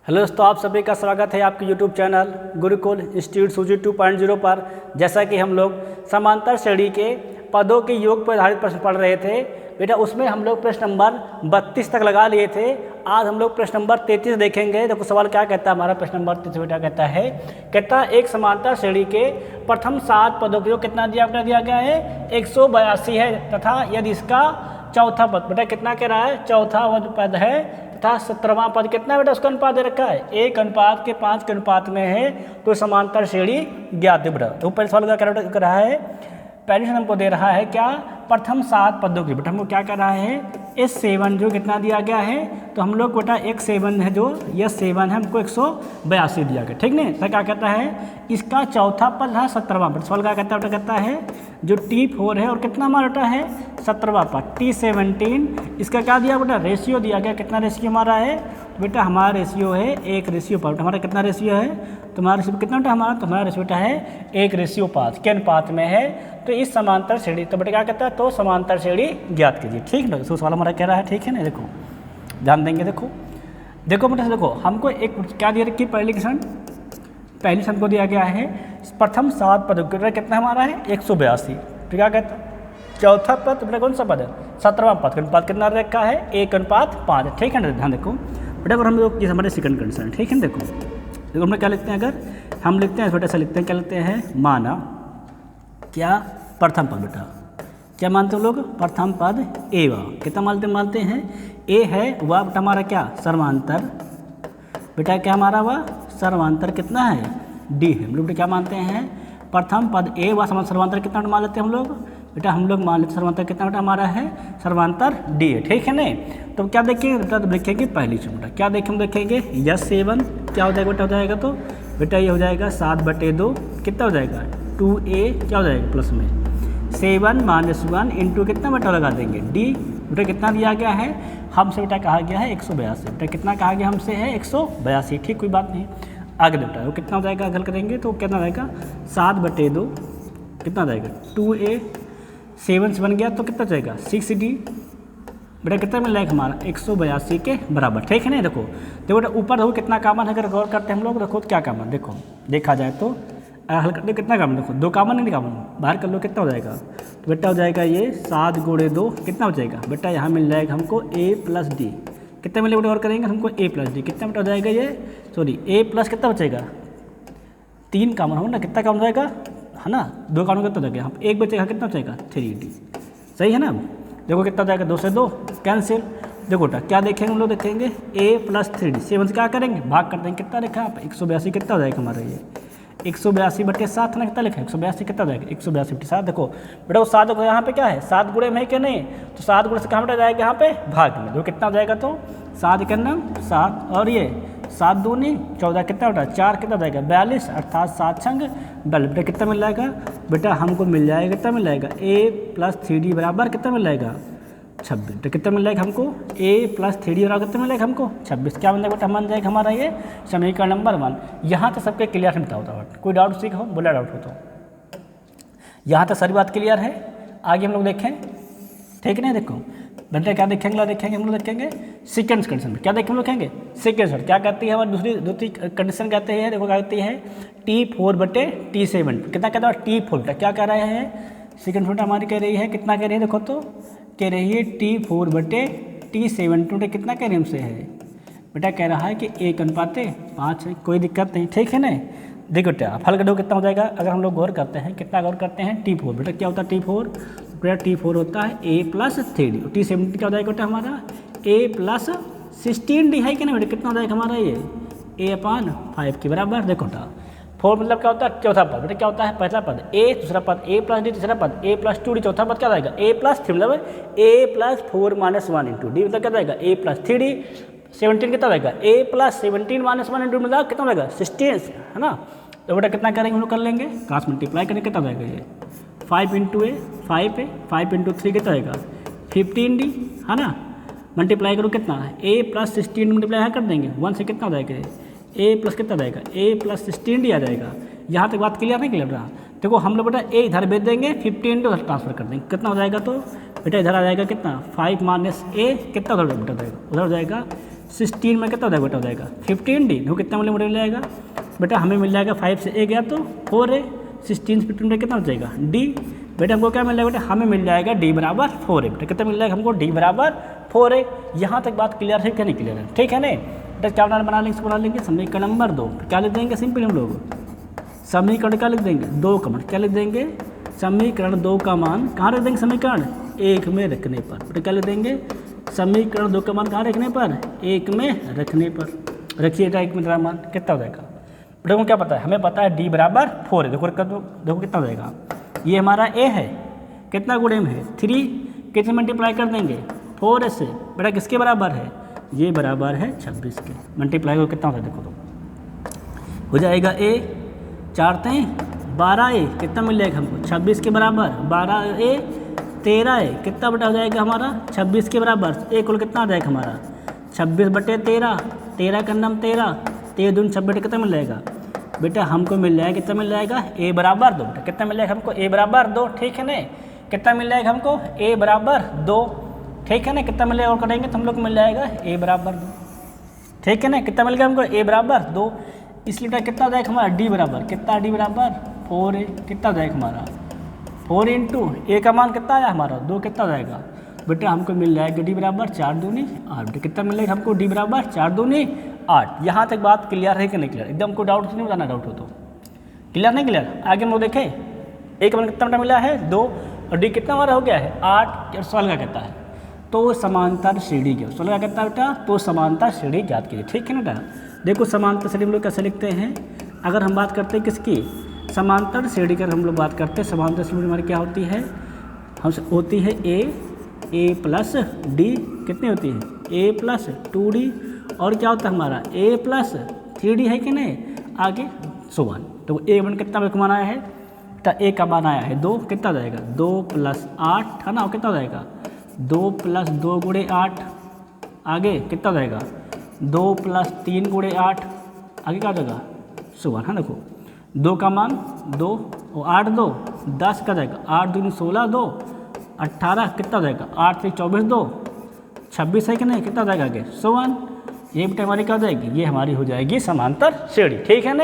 Hello दोस्तों, आप सभी का स्वागत है आपके यूट्यूब चैनल गुरुकुल इंस्टीट्यूट सूजी 2.0 पर। जैसा कि हम लोग समांतर श्रेणी के पदों के योग पर आधारित प्रश्न पढ़ रहे थे बेटा, उसमें हम लोग प्रश्न नंबर 32 तक लगा लिए थे। आज हम लोग प्रश्न नंबर 33 देखेंगे। देखो सवाल क्या कहता है हमारा प्रश्न नंबर 33 बेटा, कहता है एक समांतर श्रेणी के प्रथम 7 पदों के योग कितना दिया गया है 182 है, तथा यदि इसका चौथा पद बेटा कितना कह रहा है, चौथा पद है तथा 17वां पद कितना बेटा उसका अनुपात दे रखा है 1 के 5 के अनुपात में है, तो समांतर श्रेणी ज्ञात है बेटा। तो पहले सवाल क्या कर रहा है, पहले से हमको दे रहा है क्या प्रथम 7 पदों की बेटा हमको क्या कर रहा है S7 जो कितना दिया गया है, तो हम लोग बेटा एक 7 है जो यह 7 है हमको 182 दिया गया, ठीक नहीं। तो क्या कहता है इसका चौथा पद है 17वां पद। सवाल क्या कहता है बेटा, कहता है जो T4 है और कितना हमारा बेटा है 17वां पद T17, इसका क्या दिया बेटा रेशियो दिया गया। कितना रेशियो हमारा है बेटा, हमारा रेशियो है 1:5। हमारा कितना रेशियो है, तुम्हारा रेशियो कितना बेटा हमारा, तुम्हारा रेशियो बेटा है 1:5 के अनुपात में है। तो इस समांतर श्रेणी तो बेटा क्या कहता है, तो समांतर श्रेणी ज्ञात कीजिए, ठीक ना। तो सवाल हमारा कह रहा है, ठीक है ना। देखो ध्यान देंगे, देखो बेटा देखो हमको एक क्या दिया रखी पहली क्वेश्चन, पहले से हमको दिया गया है प्रथम 7 पदों का कितना हमारा है 182। तो क्या कहता है चौथा पद बेटा कौन सा पद है 17वां पद का अनुपात कितना रखा है 1:5, ठीक है ना। ध्यान देखो बेटा, अगर हम लोग ये हमारे सेकंड कंडीशन, ठीक है। देखो हम लोग क्या लिखते हैं, अगर हम लिखते हैं छोटा सा लिखते हैं, क्या लिखते हैं माना क्या प्रथम पद बेटा क्या मानते हैं लोग, प्रथम पद ए वा कितना मानते हैं ए है, वह बेटा हमारा क्या सर्वांतर बेटा क्या हमारा वह सर्वांतर कितना है डी है। हम लोग क्या मानते हैं प्रथम पद ए व सर्वांतर कितना मान लेते हैं हम लोग बेटा, हम लोग मान लेते हैं सर्वांतर कितना बेटा हमारा है सर्वांतर डी है, ठीक है नहीं। तो क्या देखेंगे बेटा, तो देखेंगे पहली से बेटा क्या देखेंगे S7 क्या हो जाएगा बेटा, हो जाएगा तो बेटा ये हो जाएगा 7/2 कितना हो जाएगा 2a क्या हो जाएगा प्लस में 7 - 1 इंटू कितना बेटा लगा देंगे डी बेटा कितना दिया गया है हमसे बेटा कहा गया है 182 बेटा कितना कहा गया हमसे है 182, ठीक कोई बात नहीं। आगे बेटा वो कितना हो जाएगा, हल करेंगे तो कितना जाएगा 7/2 कितना जाएगा 2a 7 से बन गया तो कितना जाएगा 6d बेटा कितना मिल जाएगा हमारा 182 के बराबर, ठीक है नहीं। देखो बेटा ऊपर देखो कितना कामन है, अगर गौर करते हैं हम लोग देखो क्या कामन, देखो देखा जाए तो हल करते कितना कामन, देखो 2 कामन नहीं कामन बाहर कर लो कितना हो जाएगा, तो बेटा हो जाएगा ये 7 × 2 कितना हो जाएगा बेटा, यहाँ मिल जाएगा हमको a + d कितना मिलेगा बेटा, और करेंगे हमको a + d कितना बेटा हो जाएगा ये सॉरी a प्लस कितना बचेगा 3 कामन हो ना, कितना कामन हो जाएगा है ना, 2 कामन कितना हो जाएगा, हम 1 बचेगा कितना बचेगा 3d, सही है ना। देखो कितना हो जाएगा 2 से 2 कैंसिल। देखो बेटा क्या देखेंगे हम लोग, देखेंगे a + 3d 7 से क्या करेंगे भाग कर देंगे, कितना लिखा है 182 कितना हो जाएगा हमारा ये 182/7 ना, कितना लिखा है 182 कितना हो जाएगा 182/7। देखो बेटा वो 7 यहाँ पे क्या है 7 गुणे में है कि नहीं, तो 7 गुणे से कहाँ बेटा जाएगा यहाँ पे भाग में, देखो कितना हो जाएगा तो 7 के नाम 7 और ये 7 दूनी 14 कितना बेटा 4 कितना जाएगा 42 अर्थात 7 छंग 42 बेटा कितना मिल जाएगा बेटा हमको मिल जाएगा कितना मिल जाएगा a + 3d बराबर कितना मिल जाएगा 26 बेटा कितना मिल जाएगा हमको a + 3d बराबर कितना मिल जाएगा हमको 26 क्या बन जाएगा बेटा बन जाएगा हमारा ये समीकरण नंबर 1। यहाँ तो सबके क्लियर नहीं होता, कोई डाउट सीख हो बोला डाउट हो तो यहाँ तक सारी बात क्लियर है। आगे हम लोग देखें, ठीक है। देखो बेटा क्या देखेंगे हम लोग देखेंगे सेकंड कंडीशन में क्या देखेंगे सेकंड क्या कहती है हमारी दूसरी कंडीशन कहते हैं, देखो क्या कहती है T4/T7 कितना कहता है T4 क्या कह रहे हैं सेकंड बेटा हमारी कह रही है कितना कह रही है, देखो तो कह रही है T4/T7 कितना कह रही है हमसे है बेटा, कह रहा है कि 1:5 है, कोई दिक्कत नहीं, ठीक है ना। देखो बेटा फल का दो कितना हो जाएगा, अगर हम लोग गौर करते हैं कितना गौर करते हैं T4 बेटा क्या होता है T4 बेटा T4 होता है a + 3d, T7 क्या हो जाएगा बेटा हमारा a + 16d है कि नहीं बेटा, कितना हो जाएगा हमारा ये a/5 के बराबर। देखो बेटा 4 मतलब क्या होता है चौथा पद बेटा, क्या होता है पहला पद a दूसरा पद a + d तीसरा पद a + 2d चौथा पद क्या जाएगा a + 3 मतलब a + 4 - 1 इंटू d मतलब क्या जाएगा a + 3d 17 कितना जाएगा a + 17 - 1 इंटू मतलब कितना जाएगा 16 है ना। तो बेटा कितना करेंगे हम लोग कर लेंगे क्रॉस मल्टीप्लाई करेंगे कितना जाएगा ये 5 × a 5 है 5 × 3 कितना जाएगा 15d है ना, मल्टीप्लाई करो कितना a + 16 मल्टीप्लाई कर देंगे 1 से कितना हो जाएगा a प्लस कितना जाएगा a + 16d आ जाएगा। यहाँ तक बात क्लियर नहीं क्लियर रहा। देखो हम लोग बेटा a इधर भेज देंगे 15 उधर ट्रांसफर कर देंगे कितना हो जाएगा, तो बेटा इधर आ जाएगा कितना 5 - a कितना उधर बेटा जाएगा उधर हो जाएगा 16 में कितना हो जाएगा बेटा, हो जाएगा 15D। देखो कितना मिल जाएगा बेटा, हमें मिल जाएगा 5 से A गया तो 4A, 16 से 15 कितना हो जाएगा D। बेटा हमको क्या मिल जाएगा बेटा, हमें मिल जाएगा D बराबर 4A। बेटा कितना मिल जाएगा हमको, D बराबर 4A। यहाँ तक बात क्लियर है क्या नहीं क्लियर है, ठीक है ना। बेटा क्या बना लेंगे, इसको बना लेंगे समीकरण नंबर 2। क्या लिख देंगे, सिंपल हम लोग समीकरण क्या लिख देंगे, 2 का मान क्या लिख देंगे, समीकरण 2 का मान कहाँ रख देंगे, समीकरण 1 में रखने पर। बेटा क्या लिख देंगे, समीकरण 2 का मान कहाँ रखने पर, 1 में रखने पर। रखिए बेटा 1 में तेरा मान कितना हो जाएगा बेटा, को क्या पता है, हमें पता है D बराबर 4 है। देखो देखो कितना हो जाएगा, ये हमारा A है, कितना गुणे में है 3, कितने मल्टीप्लाई कर देंगे 4 से। बेटा किसके बराबर है, ये बराबर है 26 के। मल्टीप्लाई को कितना होता है देखो तो हो जाएगा A 4 12A, कितना मिल जाएगा हमको 26 के बराबर, 12A 13A कितना बेटा हो जाएगा हमारा 26 के बराबर। A कुल कितना आ जाएगा हमारा 26 बटे 13, 13 का नाम 13, 13 दूनी 26 कितना मिल जाएगा बेटा, हमको मिल जाएगा कितना मिल जाएगा A बराबर 2। बेटा कितना मिल जाएगा हमको, A बराबर 2, ठीक है ना। कितना मिल जाएगा हमको, A बराबर 2, ठीक है ना। कितना मिल जाएगा और करेंगे तो हम लोग को मिल जाएगा A बराबर 2, ठीक है ना। कितना मिल गया हमको, A बराबर 2। इसलिए बेटा कितना हो जाएगा हमारा D बराबर, कितना D बराबर 4A, कितना हो जाएगा हमारा 4 इंटू A का मान कितना आया हमारा 2, कितना हो जाएगा बेटा, हमको मिल जाएगा D बराबर 4 दूनी 8। बेटा कितना मिल जाएगा हमको, D बराबर 4 दूनी 8। यहाँ तक बात क्लियर है कि नहीं क्लियर, एकदम को डाउट नहीं बताना, डाउट हो तो क्लियर नहीं क्लियर। आगे हम लोग देखें, A का मान कितना बेटा मिला है 2 और D कितना हमारा हो गया है 8। सवाल क्या कहता है, तो समांतर श्रेणी ज्ञात। सवाल क्या कहता है बेटा, तो समांतर श्रेणी ज्ञात कीजिए, ठीक है ना बेटा। देखो समांतर श्रेणी हम लोग कैसे लिखते हैं, अगर हम बात करते हैं किसकी, समांतर श्रेणी की हम लोग बात करते हैं, समांतर श्रेणी हमारी क्या होती है, हमसे होती है A प्लस D, कितनी होती है A प्लस 2D, और क्या होता है हमारा A प्लस 3D है कि नहीं, आगे सुवन। तो A वन कितना मान आया है, तो A का मान आया है 2, कितना हो जाएगा 2 प्लस 8 है ना, कितना हो जाएगा 2 प्लस 2 गुणे 8, आगे कितना हो जाएगा 2 प्लस 3 गुणे 8, आगे क्या हो जाएगा सुवन है। देखो 2 का मान 2 और 8 2 10 का जाएगा, 8 दूनी 16 2 18, कितना हो जाएगा 8 से 24 2 26 है कि नहीं, कितना हो जाएगा आगे 100। ये बेटा हमारी क्या हो जाएगी, ये हमारी हो जाएगी समांतर श्रेणी, ठीक है ना।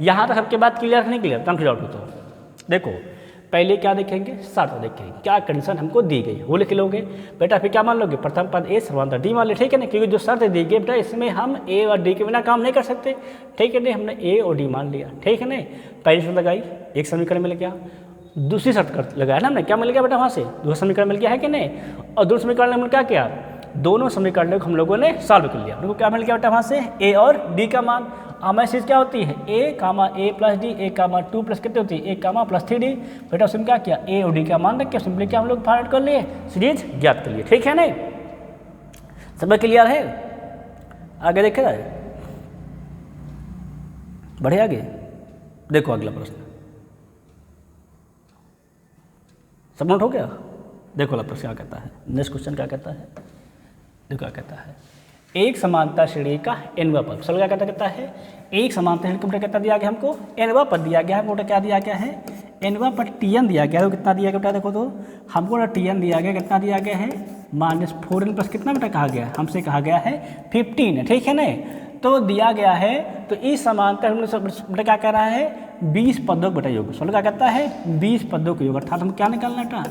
यहाँ तक सबके बात क्लियर नहीं क्लियर, तंग डाउट हो तो देखो पहले क्या देखेंगे, शर्त देखेंगे, क्या कंडीशन हमको दी गई वो लिख लोगे बेटा। फिर क्या मान लोगे, प्रथम पद A समांतर D मान ले, ठीक है ना, क्योंकि जो शर्त दी गई बेटा इसमें हम A और D के बिना काम नहीं कर सकते, ठीक है ना। हमने A और D मान लिया, ठीक है ना। पहली शर्त लगाई, एक समीकरण मिल गया, दूसरी शर्त लगाया ना हमने, क्या मिल गया बेटा वहाँ से, दूसरा समीकरण मिल गया है कि नहीं। और दूसरे समीकरण में क्या किया, दोनों समीकरणों को हम लोगों ने सॉल्व कर लिया। हमको क्या मिल गया बेटा वहाँ से, A और D का मान। हमारी चीज़ क्या होती है, A plus D, A 2 plus कितनी होती है A प्लस 3D। बेटा उसमें क्या किया, A और D का मान रख के सिंपली क्या हम लोग फाइंड कर लिए, सीरीज ज्ञात कर लिए, ठीक है ना। सब क्लियर है, आगे देखे जाए, बढ़े आगे। देखो अगला प्रश्न, सब नोट हो गया। देखो अगला प्रश्न क्या कहता है, नेक्स्ट क्वेश्चन क्या कहता है, देखो क्या कहता है, एक समांतर श्रेणी का nवां पद। सब क्या कहता है, एक समांतर श्रेणी का कितना दिया गया हमको, nवां पद दिया गया है। क्या दिया गया है, nवां पद Tn दिया गया है। तो कितना दिया गया बेटा, देखो तो हमको Tn दिया गया, कितना दिया गया है -4n प्लस कितना बेटा कहा गया, हमसे कहा गया है 15, ठीक है ना। तो दिया गया है, तो इस समांतर बेटा क्या कह रहा है 20 पदों का बेटा योग। सवाल क्या कहता है 20 पदों का योग, अर्थात हम क्या निकालना बेटा,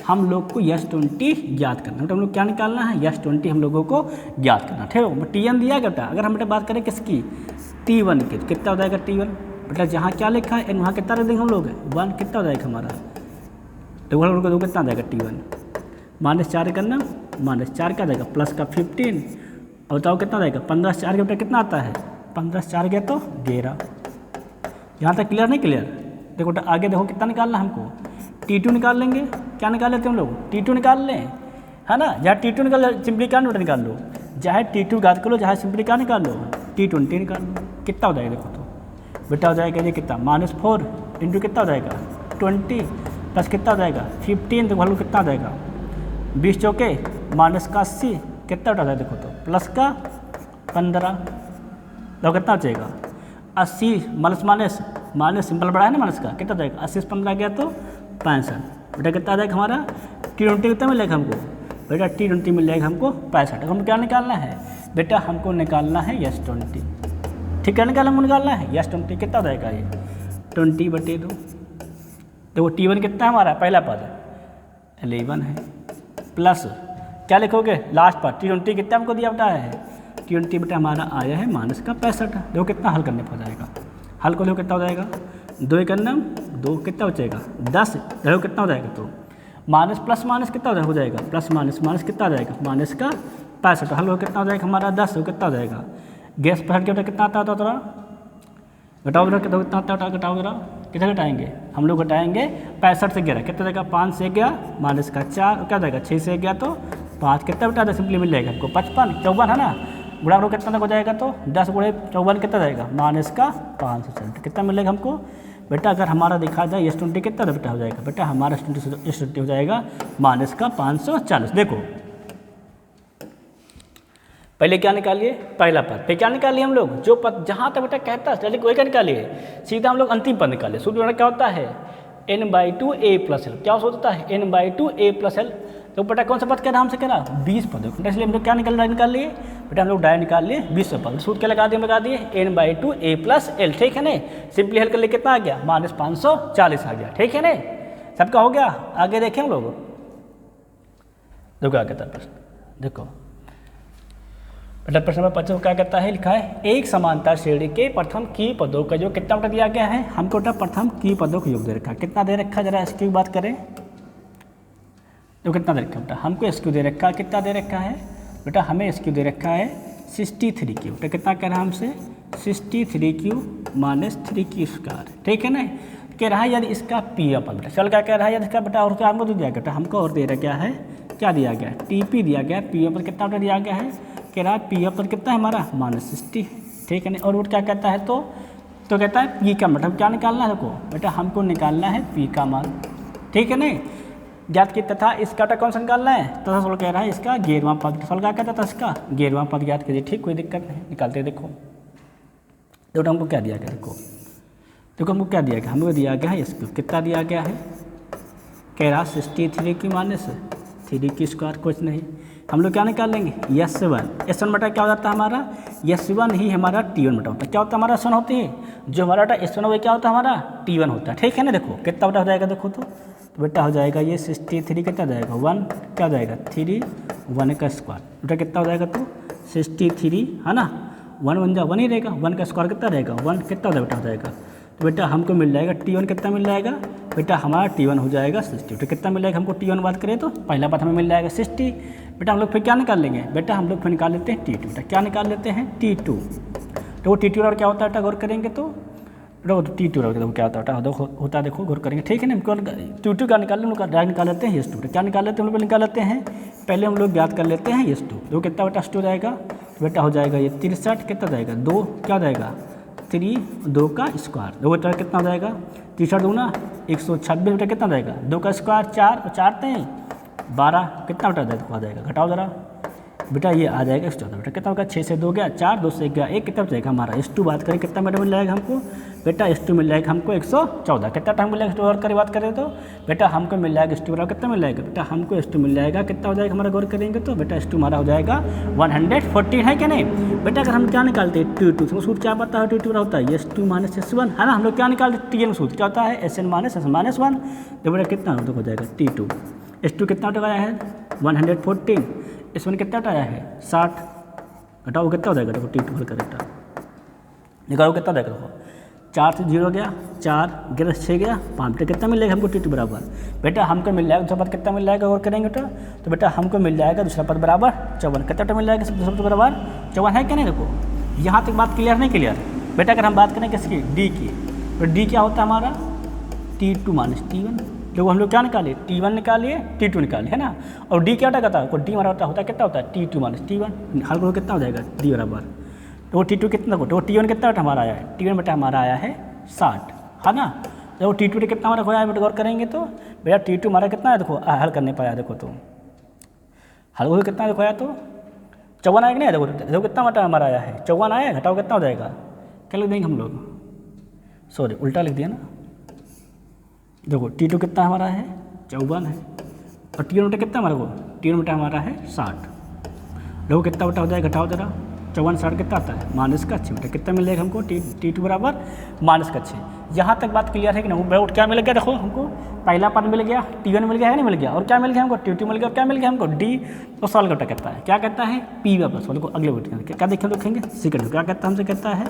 हम लोग को S20 ज्ञात करना। बेटा हम लोग क्या निकालना है, S20 हम लोगों को ज्ञात करना, ठीक है। Tn दिया गया बेटा, अगर हम बेटा बात करें किसकी, T1 की, तो कितना हो जाएगा T1 बेटा, जहाँ क्या लिखा है वहाँ कितना रख देंगे हम लोग 1, कितना हो जाएगा हमारा, तो हम लोग को कितना आ जाएगा T1 -4 करना, -4 का जाएगा प्लस का 15, और बताओ कितना जाएगा 15 से 4 के बेटा कितना आता है, 15 से 4 गया तो 11। यहाँ तक क्लियर नहीं क्लियर। देखो बेटा आगे देखो कितना निकालना हमको, T2 निकाल लेंगे, क्या निकाल लेते हम लोग T2 निकाल लें, है ना। जहाँ T2 निकाल सिंपली क्या बेटा निकाल लो, चाहे T2 ज्ञात कर लो, चाहे सिंपली क्या निकाल लो T20 निकाल लो। कितना हो जाएगा देखो तो बेटा हो जाएगा ये कितना -4 इंटू कितना हो जाएगा 20 प्लस कितना हो जाएगा 15, तो वैल्यू कितना आ जाएगा 20 चौके -80, कितना उठा जाए देखो तो प्लस का 15, तो कितना बचेगा 80 माइनस सिंपल बढ़ा है ना माइनस का, कितना जाएगा 80 से 15 गया तो 65। बेटा कितना आ जाएगा हमारा T20 कितना मिलेगा हमको बेटा, T20 मिल जाएगा हमको 65। हम क्या निकालना है बेटा हमको निकालना है यस 20, ठीक है, हमको निकालना है यस 20, कितना हो जाएगा ये 20/2। देखो T1 कितना है हमारा, पहला पद 11 है, प्लस क्या लिखोगे लास्ट पर T20 कितना हमको दिया बेटा है, T20 बेटा हमारा आया है माइनस का 65। देखो कितना हल करने पर हो जाएगा, हल को देखो कितना हो जाएगा, 2 × 9 2, कितना बचेगा 10। देखो कितना हो जाएगा, तो माइनस प्लस माइनस कितना हो जाएगा, प्लस माइनस माइनस कितना हो जाएगा, माइनस का 65। हल हो कितना हो जाएगा हमारा 10, कितना हो जाएगा, गैस पर हट के बेटा कितना आता होता थोड़ा घटाओ जरा, कितना कितना आता घटाओ जरा, कितना घटाएंगे हम लोग, घटाएंगे 65 से 11, कितना जाएगा 5 से 11 माइनस का 4, क्या जाएगा 6 से 11 तो 5, कितना बेटा सिंपली मिल जाएगा हमको 55, 54 है ना, गुणा करो कितना तक हो जाएगा, तो 10 × 54 कितना जाएगा माइनस का 560, कितना मिलेगा हमको बेटा। अगर हमारा देखा जाए एस 20 कितना बेटा हो जाएगा, बेटा हमारा एस 20 हो जाएगा माइनस का 540। देखो पहले क्या निकालिए, पहला पद, फिर क्या निकालिए हम लोग, जो पद जहाँ तक बेटा कहता है चलिए वही क्या निकालिए, सीधा हम लोग अंतिम पद निकालिए। सूत्र क्या होता है n/2 a + l, क्या होता है n/2 a + l। तो बेटा कौन सा पद कह रहा हमसे, कह रहा 20 पद, इसलिए हम लोग क्या निकाल लिए बेटा, हम लोग डायरेक्ट निकाल लिए 20 पद। सूत्र क्या लगा दिए n/2 a + l, ठीक है ना। सिंपली हल कर लिए कितना आ गया -540 आ गया, ठीक है ना, सबका हो गया। आगे देखें हम लोग, देखो आगे था प्रश्न, देखो बेटा प्रश्न नंबर 25 क्या कहता है, लिखा है एक समांतर श्रेणी के प्रथम की पदों का जो कितना बेटा दिया गया है, हमको बेटा प्रथम की पदों का योग दे रखा है, कितना दे रखा है जरा इसकी बात करें, तो कितना दे रखा है बेटा, हमको SQ दे रखा है, कितना दे रखा है बेटा, हमें SQ दे रखा है 63Q, बेटा कितना कह रहा है हमसे 63Q - 3Q², ठीक है ना। कह रहा है यदि इसका P अपन बेटा, चल क्या कह रहा है यदि इसका बेटा, और क्या हमको दिया गया, हमको और दे रखा है, क्या दिया गया है TP दिया गया है, P पर कितना बेटा दिया गया है, कह रहा है P पर कितना है हमारा -60, ठीक है ना। और वो क्या कहता है, तो कहता है P का मतलब क्या निकालना है, देखो बेटा हमको निकालना है P का मान, ठीक है ना, ज्ञात की तथा इसका कौन सा निकालना है, तथा सोल कह रहा है इसका 11वां पद, सोल क्या कहता था इसका 11वां पद ज्ञात कीजिए, ठीक कोई दिक्कत नहीं, निकालते देखो। तो हमको क्या दिया गया, देखो हमको क्या दिया गया, हमको दिया गया है इसको कितना दिया गया है, कह रहा 63Q - 3Q², कुछ नहीं, हम लोग क्या निकाल लेंगे S1 बटा क्या हो जाता है हमारा, S1 ही हमारा T1 बटा होता है, क्या होता है हमारा S1 होती है, जो हमारा बेटा S1 वो क्या होता है हमारा T1 होता है, ठीक है ना। देखो कितना बटा हो जाएगा, देखो तो बेटा हो जाएगा ये 63 कितना जाएगा 1, क्या जाएगा 3 1 का स्क्वायर, बेटा कितना हो जाएगा, तो 63 है ना, 1 1 जा 1 ही रहेगा, 1 का स्क्वायर कितना रहेगा 1, कितना बेटा हो जाएगा, तो बेटा हमको मिल जाएगा T1 कितना मिल जाएगा बेटा, हमारा T1 हो जाएगा 60, तो कितना मिल जाएगा हमको T1 बात करें तो पहला बात हमें मिल जाएगा 60। बेटा हम लोग फिर क्या निकाल लेंगे बेटा, हम लोग फिर निकाल लेते हैं T2, बेटा क्या निकाल लेते हैं T2, तो वो T2 और क्या होता है बेटा, गौर करेंगे तो T2 देखो क्या होता है, होता है देखो गौर करेंगे, ठीक है ना। T2 का निकाल हम लोग डायरेक्ट निकाल लेते हैं S2, क्या निकाल लेते हैं हम लोग निकाल लेते हैं, पहले हम लोग ज्ञात कर लेते हैं S2, तो कितना बेटा S2 जाएगा, तो बेटा हो जाएगा ये 63, कितना जाएगा 2, क्या जाएगा 3 2 का स्क्वायर, 2 बेटा कितना हो जाएगा 63 दूना 126, बेटा कितना जाएगा 2 का स्क्वायर 4 और 4 × 12, कितना बेटा आ जाएगा, घटाओ जरा बेटा, ये आ जाएगा 14, बेटा कितना होगा 6 से 2 गया 4, 2 से गया 1, कितना जाएगा हमारा S2 बात करें कितना बेटा मिल जाएगा हमको, बेटा S2 मिल जाएगा हमको 114, कितना टाइम मिल जाएगा और करें बात करें तो बेटा हमको मिल जाएगा S2 बराबर कितना मिल जाएगा बेटा, हमको S2 मिल जाएगा कितना हो जाएगा हमारा, गौर करेंगे तो बेटा S2 हमारा हो जाएगा 114, है क्या नहीं। बेटा अगर हम क्या निकालते हैं T2, सूत्र क्या पता है T2 होता है S2 - S1, है ना, हम लोग क्या निकालते हैं Tn सूत्र क्या होता है Sn - S1, तो बेटा कितना हो जाएगा T2, S2 कितना आया है 114, S1 कितना आया है 60, घटाओ कितना हो जाएगा, देखो T2 हल करेक्ट निकालो कितना जाएगा, देखो 4 से 0 गया 4 11 6 गया 5, बेटा कितना मिल जाएगा हमको T2 बराबर, बेटा हमको मिल जाएगा दूसरा पद कितना मिल जाएगा, और करेंगे तो बेटा हमको मिल जाएगा दूसरा पद बराबर 54, कितना मिल जाएगा दूसरा पद बराबर 54, है क्या नहीं। देखो यहाँ तक बात क्लियर नहीं क्लियर बेटा। अगर हम बात करें किसकी D की, तो D क्या होता है हमारा T2 - T1, जो हम लोग क्या निकाले T1 निकालिए T2 निकालिए, है ना। और D क्या होता है, D हमारा होता है कितना होता है T2 - T1, हल को कितना हो जाएगा D बराबर, तो T2 कितना को, तो T1 कितना बेटा हमारा आया है, T1 बेटा हमारा आया है 60, है ना। तो T2 कितना हमारा खोया है बेटा, गौर करेंगे तो बेटा T2 हमारा कितना है, देखो हल करने पाया, देखो तो हल को कितना खोया तो 54 आएगा नहीं, देखो कितना बेटा हमारा आया है 54 आया, घटाओ कितना हो जाएगा, क्या लिख देंगे हम लोग, सॉरी उल्टा लिख दिया ना। देखो T2 कितना हमारा है 54 है, और T1 बेटा कितना हमारा को, T1 बेटा हमारा है 60, देखो कितना बेटा हो जाएगा, घटाओ जरा, 54 कितना आता है -6 बेटा, कितना मिल जाएगा हमको, T2 बराबर -6। यहाँ तक बात क्लियर है कि नहीं? बेटा क्या मिल गया, देखो हमको पहला पद मिल गया, T1 मिल गया है, नहीं मिल गया, और क्या मिल गया हमको, T2 मिल गया, और क्या मिल गया हमको, D। तो सॉल्व बेटा कहता है, क्या कहता है, P प्लस वाले को अगले बेटे क्या देखेंगे सेकंड, क्या कहता है हमसे, कहता है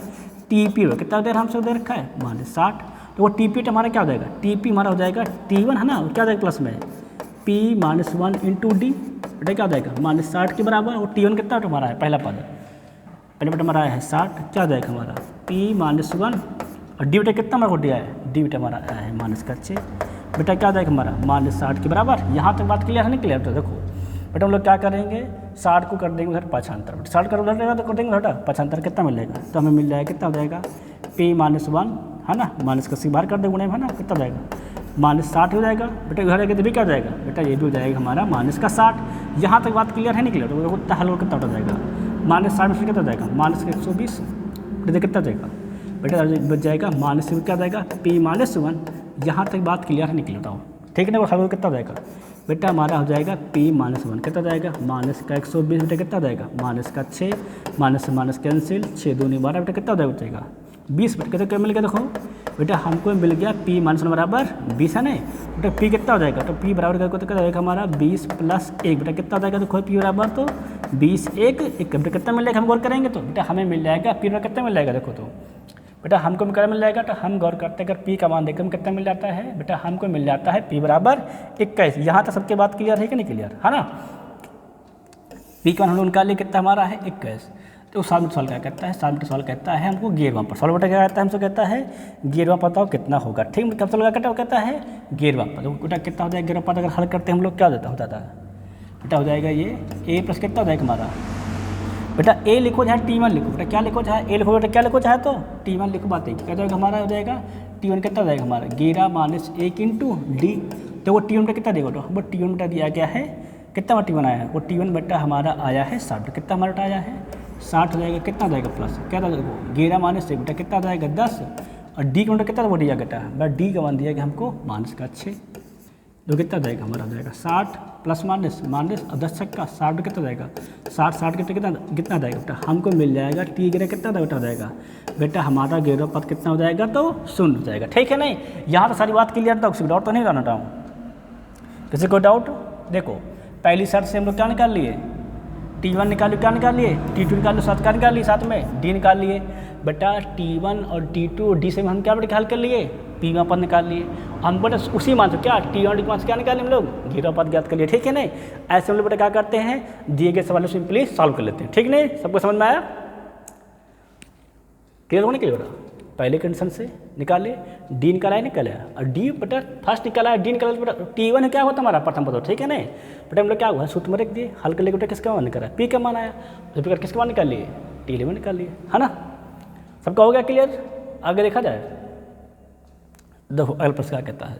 TP कितना देर हमसे दे रखा है -60। तो वो TP हमारा क्या हो जाएगा, TP हमारा हो जाएगा T1 है ना, और क्या हो जाएगा प्लस में P -1 इंटू D बेटा क्या हो जाएगा -60 के बराबर। और T1 कितना बेटा हमारा है, पहला पद पहले बेटा हमारा है 60, क्या हो जाएगा हमारा P -1, और D बेटा कितना हमारा को दिया है, D बेटा हमारा आया है -6 बेटा, क्या हो जाएगा हमारा -60 के बराबर। यहाँ तक बात क्लियर है नहीं क्लियर? तो देखो बेटा हम लोग क्या करेंगे, 60 को कर देंगे उधर 75, 60 कर उधर रहेगा तो कर देंगे बेटा 75, कितना मिल जाएगा, तो हमें मिल जाएगा कितना हो जाएगा P -1 है ना, -80 बाहर कर देंगे गुणे में है ना, कितना हो जाएगा -60 हो जाएगा बेटा, घर आएगा तो भी क्या हो जाएगा बेटा, ये भी हो जाएगा हमारा -60। यहाँ तक बात क्लियर है नहीं क्लियर? तो देखो हल कितना हो जाएगा, -60 में कितना हो जाएगा -120 बेटा, कितना हो जाएगा बेटा, बच जाएगा माइनस क्या हो जाएगा P -1। यहाँ तक बात क्लियर है नहीं क्लियर? बताओ ठीक है ना? हल कितना हो जाएगा बेटा, हमारा हो जाएगा P -1 कितना हो जाएगा -120 बेटा, कितना हो जाएगा -6 माइनस माइनस कैंसिल, 6 दूनी 12 बेटा, कितना हो जाएगा 20 बेटा, कितना क्या मिल गया, देखो बेटा हमको मिल गया P -1 बराबर 20 है नहीं बेटा, P कितना हो जाएगा, तो P बराबर करके तो क्या हो जाएगा हमारा 20 + 1 बेटा, कितना हो जाएगा, देखो P बराबर तो 20 1 बेटा, कितना मिल जाएगा, हम गौर करेंगे तो बेटा हमें मिल जाएगा P में कितना मिल जाएगा, देखो तो बेटा हमको क्या मिल जाएगा, तो हम गौर करते हैं अगर P का मान देखकर कितना मिल जाता है बेटा, हमको मिल जाता है P बराबर 21। यहाँ तक सबके बात क्लियर है कि नहीं क्लियर है ना? P का मान हम लोग निकाल लिए, कितना हमारा है 21। तो सॉल्व क्या कहता है, सॉल्व कहता है हमको गियरवा पर, सॉल्व बेटा क्या कहता है हमसे, कहता है गियरवा बताओ कितना होगा, ठीक है? कब सॉल्व कहता है, वो कहता है गियरवा पर। तो बेटा कितना हो जाएगा गियरवा पर, अगर हल करते हैं हम लोग क्या हो जाता है बेटा, हो जाएगा ये A प्लस कितना हो जाएगा हमारा बेटा, A लिखो चाहे T1 लिखो बेटा, क्या लिखो चाहे A लिखो बेटा, क्या लिखो चाहे तो T1 लिखो, बात है क्या जाएगा हमारा, हो जाएगा T1 कितना हो जाएगा हमारा 11 - 1 इंटू D। तो वो T1 बेटा कितना देगा, तो वो T1 बेटा दिया गया है कितना T1 आया है, वो T1 बेटा हमारा आया है 60, कितना हमारा आया है 60 हो जाएगा, कितना जाएगा प्लस क्या था देखो 11 - 1 बेटा, कितना जाएगा 10, और D का बेटा कितना वो दिया बेटा, D का मान दिया गया हमको -6, तो कितना जाएगा हमारा हो जाएगा 60 प्लस माइनस और 10 छक्का 60 कितना जाएगा 60 कितना जाएगा बेटा, हमको मिल जाएगा T गिरा कितना बेटा हो जाएगा बेटा, हमारा गिरा पद कितना हो जाएगा, तो 0 हो जाएगा, ठीक है नहीं? यहाँ तो सारी बात क्लियर था, किसी डाउट तो नहीं रहना चाहूँ, किसी को डाउट? देखो पहली शर्त से हम लोग क्या निकाल लिए, T1 निकाल लिए, क्या निकाल लिए T2 निकाल लिए, साथ क्या निकाल लिए, साथ में D निकाल लिए बेटा, T1 और T2 और D से हम क्या बेटा हल कर लिए, P का पद निकाल लिए, हम बेटा उसी मान से क्या T1 और D मान से क्या निकाले हम लोग, गियरवा पद ज्ञात कर लिए, ठीक है नहीं? ऐसे हम लोग बेटा क्या करते हैं, दिए गए सवाल सिंपली सॉल्व कर लेते हैं, ठीक नहीं? सबको समझ में आया, क्लियर होने के लिए बेटा? पहले कंडीशन से निकाले, D निकाला है, निकाला, और D बेटा फर्स्ट निकाला है, D निकाला बेटा, T1 क्या होता हमारा प्रथम पद, ठीक है नहीं बेटा? हम लोग क्या हुआ सूत्र में रख दिए, हल कर लेके बेटा किसका मान निकाला, P का मान आया, तो किसका मान निकाल लिए, T11 निकाल लिए, है ना? सबका हो गया क्लियर? आगे देखा जाए, देखो अगला प्रश्न क्या कहता है,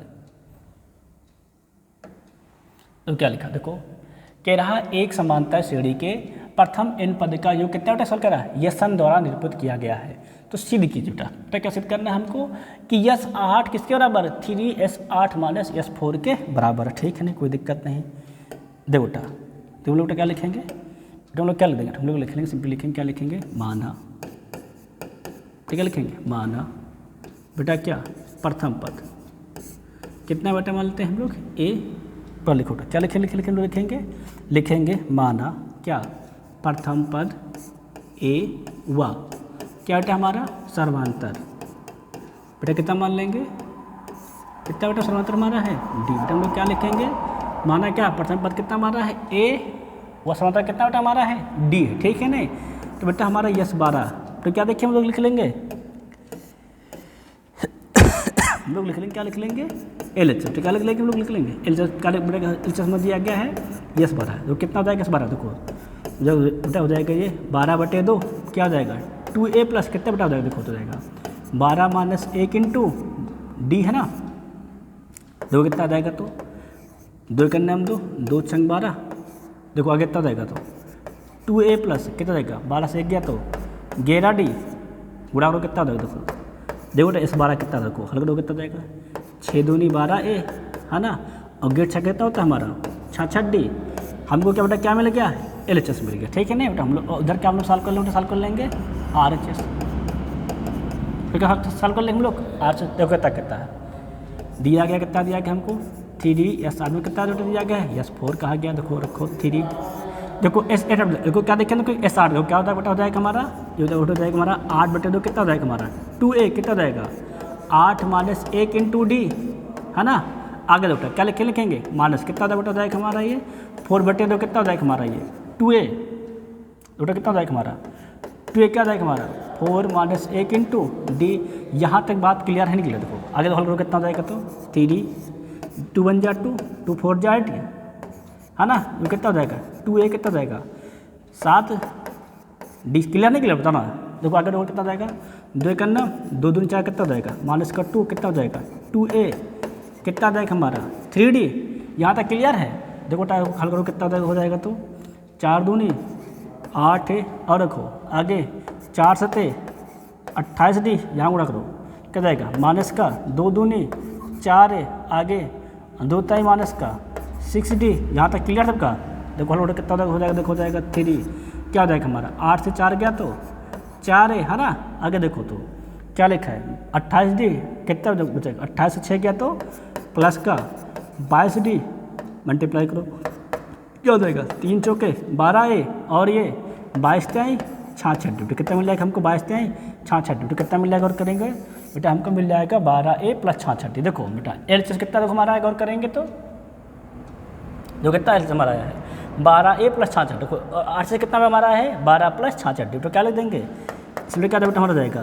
तो क्या लिखा देखो, कह रहा एक समांतर श्रेणी के प्रथम n पद का योग कितना बेटा सॉल्व करा, यशन द्वारा निरूपित किया गया है। तो सिद्ध कीजिए बेटा, क्या सिद्ध करना है हमको कि S8 किसके बराबर, 3S8 माइनस S4 के बराबर, ठीक है नहीं? कोई दिक्कत नहीं। देखो बेटा तो हम लोग क्या लिखेंगे बेटा, हम लोग क्या लिख देंगे, हम लोग लिखेंगे सिंपली लिखेंगे, क्या लिखेंगे माना, ठीक है लिखेंगे माना बेटा क्या प्रथम पद कितना बेटा मानते हैं हम लोग A पर, लिखो क्या लिखेंगे माना क्या प्रथम पद A व क्या बेटा हमारा सर्वांतर बेटा, कितना मान लेंगे, कितना बेटा सर्वांतर हमारा है D बेटा, हम लोग क्या लिखेंगे माना क्या प्रथम पद कितना हमारा है A व सर्वांतर कितना बेटा हमारा है D, ठीक है नहीं? तो बेटा हमारा S12, तो क्या देखिए हम लोग लिख लेंगे, हम लोग लिख लेंगे क्या लिख लेंगे LHS, तो क्या लिख लेंगे हम लोग लिख लेंगे LHS, क्या LHS में दिया गया है S12, तो कितना हो जाएगा S12, देखो जब बेटा हो जाएगा ये 12/2 क्या हो जाएगा 2A प्लस कितना बेटा हो जाएगा, देखो तो जाएगा 12 - 1 इंटू D है ना, दो कितना आ जाएगा, तो 2 करने हम 2 छंग 12, देखो आगे कितना जाएगा, तो 2A प्लस कितना जाएगा 12 से 1 गया तो 11D गुणा करो कितना जाएगा, देखो बेटा S12 कितना देखो हल करो कितना जाएगा 6 दूनी 12A है ना, और गेट 6 कितना होता है हमारा 66D, हमको क्या बेटा क्या मिल गया LHS मिल गया, ठीक है ना बेटा। हम लोग उधर क्या हम लोग सॉल्व कर लेंगे, सॉल्व कर लेंगे RHS, फिर क्या सॉल्व कर लेंगे हम लोग RHS। देखो कितना है दिया गया, कितना दिया गया हमको 3D, S आदमी कितना दिया गया है, S4 कहा गया, देखो रखो 3D, देखो S8, देखो क्या देखें, देखो S8 देखो क्या होता है बेटा, हो जाएगा हमारा ये हो जाएगा हमारा 8/2 कितना हो जाएगा हमारा 2A, कितना हो जाएगा 8 - 1 × D, है ना। आगे बेटा क्या लिखेंगे माइनस कितना बेटा हो जाएगा हमारा ये 4/2 कितना हो जाएगा हमारा ये 2A, बेटा कितना हो जाएगा हमारा 2A, क्या हो जाएगा हमारा 4 - 1 × D। यहाँ तक बात क्लियर है नहीं क्लियर, देखो आगे हल करो कितना हो जाएगा तो 3D, 2 1 जा 2, 2 4 जा 8, है ना। ये कितना हो जाएगा 2A, कितना हो जाएगा 7 D, क्लियर नहीं क्लियर बताना। देखो आगे कितना हो जाएगा 2 1 9, 2 2 4 कितना हो जाएगा -2 कितना हो जाएगा 2A, कितना आ जाएगा हमारा 3D। यहाँ तक क्लियर है। देखो हल करो कितना हो जाएगा तो 4 दूनी 8 और रखो आगे 4 7 28 D, यहाँ गुणा करो क्या जाएगा माइनस का 2 दूनी 4 आगे 2 ताई माइनस का 6D। यहाँ तक क्लियर सबका। देखो हल कितना हो जाएगा, देखो हो जाएगा 3 क्या हो जाएगा हमारा 8 से 4 गया तो 4 है ना। आगे देखो तो क्या लिखा है 28D, कितना बचेगा 28 से 6 गया तो प्लस का 22D, मल्टीप्लाई करो क्या हो जाएगा 3 चौके 12A और ये 22 ताई 66D, कितना मिल जाएगा हमको 22 ताई 66D, कितना मिल जाएगा और करेंगे बेटा हमको मिल जाएगा 12A + 66D। देखो बेटा LHS कितना देखो हमारा आएगा और करेंगे तो जो कितना LHS हमारा आया है 12A + 66, देखो 8 से कितना हमारा है 12 + 66D, तो क्या लिख देंगे इसलिए क्या बेटा हमारा जाएगा,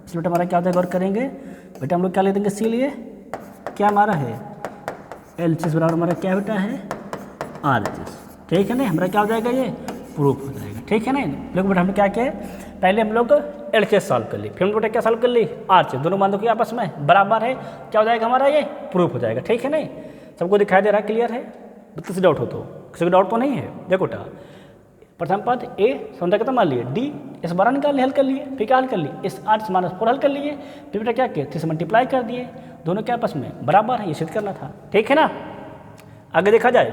इसलिए बेटा हमारा क्या हो जाएगा और करेंगे बेटा हम लोग क्या लिख देंगे, इसीलिए क्या हमारा है LHS बराबर हमारा क्या बेटा है RHS, ठीक है ना। हमारा क्या हो जाएगा ये प्रूफ हो जाएगा, ठीक है ना। देखो बेटा हमने क्या किया पहले हम लोग LHS सॉल्व कर ली, फिर हम बेटा क्या सॉल्व कर ली RHS, दोनों मान दो कि आपस में बराबर है, क्या हो जाएगा हमारा ये प्रूफ हो जाएगा, ठीक है ना। सबको दिखाई दे रहा है, क्लियर है। किसी डाउट हो तो, किसी को डाउट तो नहीं है। देखो बेटा प्रथम पद A समझा कितना मान लिए D, इस बारह निकाल लिए हल कर लिए, फिर क्या हल कर लिए इस 8 से -4 हल कर लिए, फिर बेटा क्या किया 3 से मल्टीप्लाई कर दिए, दोनों के आपस में बराबर है, ये सिद्ध करना था, ठीक है ना। आगे देखा जाए,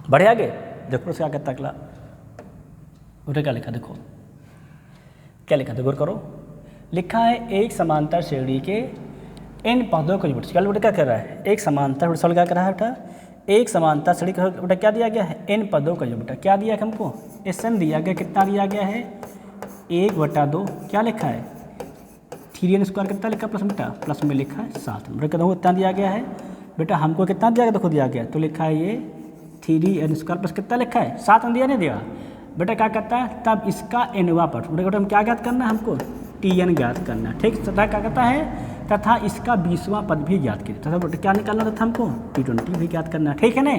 बढ़े आगे देखो उसका क्या अगला उठे क्या लिखा, देखो क्या लिखा, देखो करो लिखा है एक समांतर श्रेणी के इन पदों को बेटा क्या कर रहा है, एक समांतर सवाल क्या कर रहा है बेटा, एक समांतर श्रेणी का बेटा क्या दिया गया है इन पदों का जो बेटा क्या दिया है हमको SN दिया गया, कितना दिया गया है 1/2, क्या लिखा है 3n² कितना लिखा प्लस बेटा प्लस में लिखा है 7, बेटा कहता कितना दिया गया है बेटा हमको कितना दिया गया, देखो दिया गया तो लिखा है ये 3n² प्लस कितना लिखा है 7 दिया नहीं दिया बेटा, क्या कहता है तब इसका nवां पद बेटा हम क्या ज्ञात करना है हमको Tn ज्ञात करना है, ठीक। तथा क्या कहता है तथा इसका 20वां पद भी ज्ञात कीजिए, तथा बेटा क्या निकालना था हमको T20 भी ज्ञात करना है, ठीक है ना।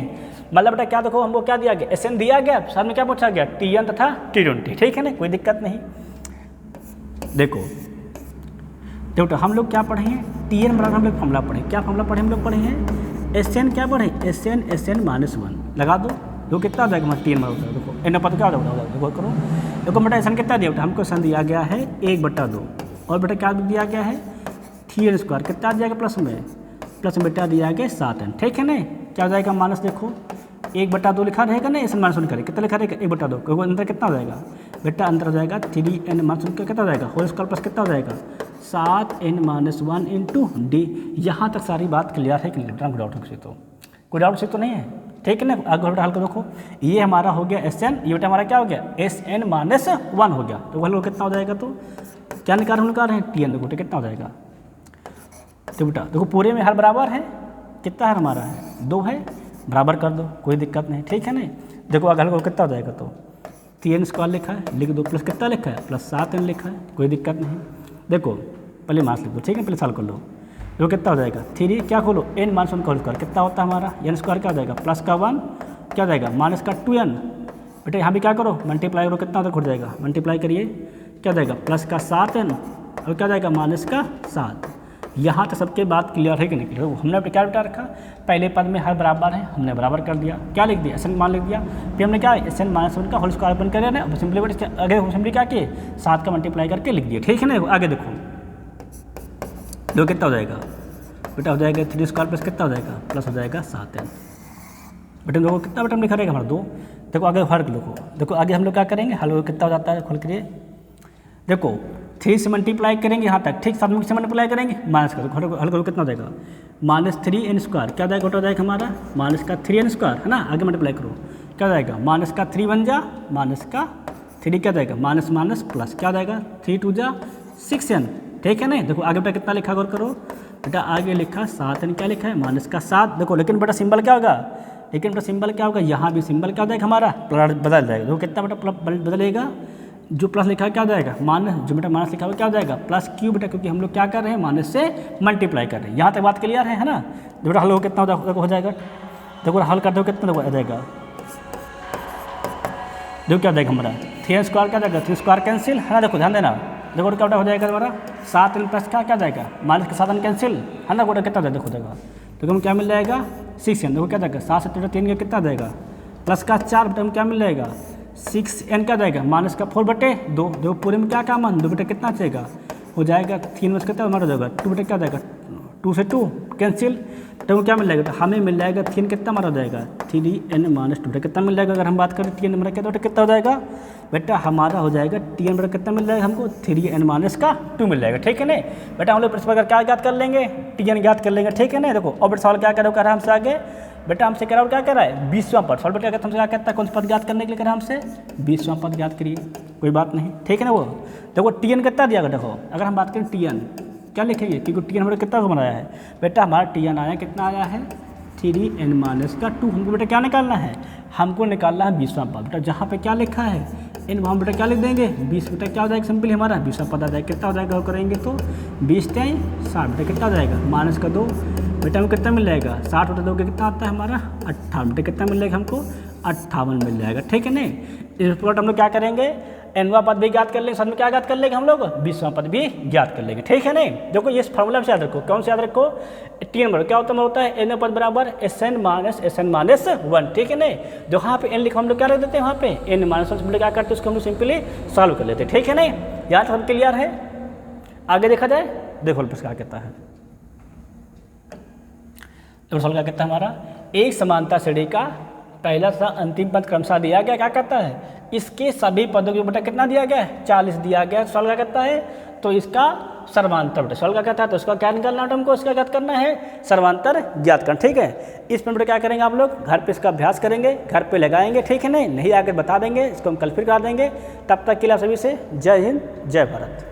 मतलब बेटा क्या देखो हमको क्या दिया गया SN दिया गया, साथ में क्या पूछा गया Tn तथा T20, ठीक है ना, कोई दिक्कत नहीं। देखो बेटा हम लोग क्या पढ़े हैं Tn बराबर हम लोग फॉर्मूला पढ़े, क्या फॉर्मूला पढ़े हम लोग पढ़े हैं SN, क्या पढ़े SN -1 लगा दो, जो कितना हो जाएगा हमारा Tn बराबर, देखो n पद क्या होगा देखो करो, देखो बेटा SN कितना दिया बेटा हमको SN दिया गया है 1/2 और बेटा क्या दिया गया है 3n² कितना दिया गया प्लस में बेटा दिया गया 7n, ठीक है ना। क्या हो जाएगा माइनस, देखो 1/2 लिखा रहेगा ना, SN -1 करें कितना लिखा रहेगा 1/2, क्योंकि अंदर कितना हो जाएगा बेटा अंदर हो जाएगा 3n -1 कितना हो जाएगा होल स्क्वायर प्लस कितना हो जाएगा 7n -1 × D। यहाँ तक सारी बात क्लियर है, कोई डाउट से तो कोई डाउट से तो नहीं है, ठीक है ना। आगे हल को देखो ये हमारा हो गया SN, ये बेटा हमारा क्या हो गया SN -1 हो गया, तो हल कितना हो जाएगा तो क्या निकाल रहे हैं Tn, देखो कितना हो जाएगा तो बेटा देखो पूरे में हर बराबर है, कितना है हमारा है 2 है, बराबर कर दो कोई दिक्कत नहीं, ठीक है ना। देखो अगर हल कितना हो जाएगा तो 3n² लिखा है लिख दो, प्लस कितना लिखा है प्लस 7n लिखा है, कोई दिक्कत नहीं। देखो पहले मास लिख दो, ठीक है, पहले सॉल्व कर लो, देखो कितना हो जाएगा 3 क्या खोलो n -1 का होल स्क्वायर कितना होता है हमारा n² क्या हो जाएगा प्लस का 1 क्या हो जाएगा माइनस का 2n, बेटा यहाँ भी क्या करो मल्टीप्लाई करो, कितना हो जाएगा मल्टीप्लाई करिए क्या हो जाएगा प्लस का 7n और क्या हो जाएगा माइनस का 7। यहाँ तक सबके बात क्लियर है कि नहीं क्लियर, हमने क्या बेटा रखा पहले पद में हर बराबर है, हमने बराबर कर दिया, क्या लिख दिया SN मान लिख दिया, फिर हमने क्या SN -1 का होल स्क्वायर बन कर ना सिंपली बेटा आगे सिंपली क्या किए 7 का मल्टीप्लाई करके लिख दिया, ठीक है ना। आगे देखो कितना हो जाएगा बेटा हो जाएगा 3² प्लस कितना हो जाएगा प्लस हो जाएगा 7n, बेटा देखो कितना बेटा लिखा रहेगा हमारा 2, देखो आगे हल लिखो, देखो आगे हम लोग क्या करेंगे, हल कितना हो जाता है खोल करिए, देखो 3 से मल्टीप्लाई करेंगे यहाँ तक, ठीक 7 से मल्टीप्लाई करेंगे माइनस करो, हल करो कितना हो जाएगा -3n² क्या जाएगा, टोटल जाएगा हमारा -3n², है ना। आगे मल्टीप्लाई करो क्या जाएगा, -3 बन जा, -3 क्या जाएगा, माइनस माइनस प्लस क्या जाएगा, 3 2 जा 6n, ठीक है ना। देखो आगे बेटा कितना लिखा गौर करो, बेटा आगे लिखा 7n, क्या लिखा है -7। देखो लेकिन बेटा सिंबल क्या होगा, लेकिन बेटा सिंबल क्या होगा, यहाँ भी सिंबल क्या हो जाएगा हमारा प्लस बदल जाएगा। देखो कितना बेटा बदलेगा, जो प्लस लिखा है क्या हो जाएगा माइनस, जो बेटा माइनस लिखा हुआ क्या हो जाएगा प्लस क्यू बेटा, क्योंकि हम लोग क्या कर रहे हैं माइनस से मल्टीप्लाई कर रहे हैं। यहाँ तक बात क्लियर है ना। बेटा हल कितना हो जाएगा, देखो हल कर दो कितना हो जाएगा, देखो क्या जाएगा हमारा 3n² क्या जाएगा, 3² कैंसिल, है ना। देखो ध्यान देना, देखो क्या हो जाएगा हमारा 7n प्लस का क्या जाएगा माइनस का 7n कैंसिल, है ना। कितना जाएगा देखो जाएगा, तो हम क्या मिल जाएगा 6n, देखो क्या जाएगा 7 से 3 का कितना जाएगा प्लस का 4 बेटा, हम क्या मिल जाएगा 6n क्या जाएगा माइनस का 4/2, देखो पूरे में क्या काम है 2 बेटा कितना चाहिएगा हो जाएगा 3 में कितना हमारा जाएगा 2 बेटा क्या जाएगा 2 से 2 कैंसिल, तो क्या मिल जाएगा, तो हमें मिल जाएगा 3 कितना हमारा हो जाएगा 3n - 2 कितना मिल जाएगा। अगर हम बात करें tn हमारा कितना हो जाएगा बेटा, हमारा हो जाएगा tn बेटा कितना मिल जाएगा हमको 3n - 2 मिल जाएगा, ठीक है ना। बेटा हम लोग प्रश्न क्या ज्ञात कर लेंगे, tn ज्ञात कर लेंगे, ठीक है ना। देखो और बेटा सवाल क्या कर रहा है हमसे आगे, बेटा हमसे कह रहा है क्या कर रहा है 20वां पद, सॉल्व बेटा हमसे क्या कहता है कौन सा पद ज्ञात करने के लिए कह रहा है हमसे 20वां पद ज्ञात करिए, कोई बात नहीं, ठीक है ना। वो देखो tn कितना दिया, देखो अगर हम बात करें tn क्या लिखेंगे, क्योंकि tn हमारा कितना बनाया है बेटा, हमारा tn आया कितना आया है 3n - 2, हमको बेटा क्या निकालना है, हमको निकालना है 20वां पद। बेटा जहाँ पे क्या लिखा है इन वहाँ बेटा क्या लिख देंगे 20, बेटा क्या हो जाएगा सिंपली हमारा 20वां पद आ जाएगा, कितना हो जाएगा करेंगे तो 20 × 60 बेटा कितना हो जाएगा -2 बेटा हमें कितना मिल जाएगा 60 बटा 2 कितना आता है हमारा 58 बेटा कितना मिल जाएगा हमको 58 मिल जाएगा, ठीक है ना। इस पर हम लोग क्या करेंगे nवां पद भी ज्ञात कर लेंगे, साथ में क्या ज्ञात कर लेंगे हम लोग 20वां पद भी ज्ञात कर लेंगे, ठीक है ना। देखो ये फार्मूला से याद रखो, कौन से याद रखो tn बराबर क्या होता है n पद बराबर sn - (1), ठीक है ना। जो यहाँ पे n लिखा हम लोग क्या लिख देते हैं वहाँ पे n - 1 क्या करते हैं उसको हम लोग सिंपली सॉल्व कर लेते हैं, ठीक है ना। याद हम क्लियर है। आगे देखा जाए, देखो क्या कहता है, तो सवाल क्या कहता है हमारा, एक समानता श्रेणी का पहला तथा अंतिम पद क्रमशः दिया गया, क्या कहता है इसके सभी पदों के बेटा कितना दिया गया है 40 दिया गया। सवाल क्या कहता है तो इसका सर्वांतर बेटा, सवाल क्या कहता है तो इसका क्या निकालना है हमको, इसका ज्ञात करना है सर्वांतर ज्ञात करना, ठीक है। इस पर क्या करेंगे आप लोग घर पे इसका अभ्यास करेंगे, घर पे लगाएंगे, ठीक है नहीं आकर बता देंगे, इसको हम कल फिर कर देंगे। तब तक के लिए सभी से जय हिंद जय भारत।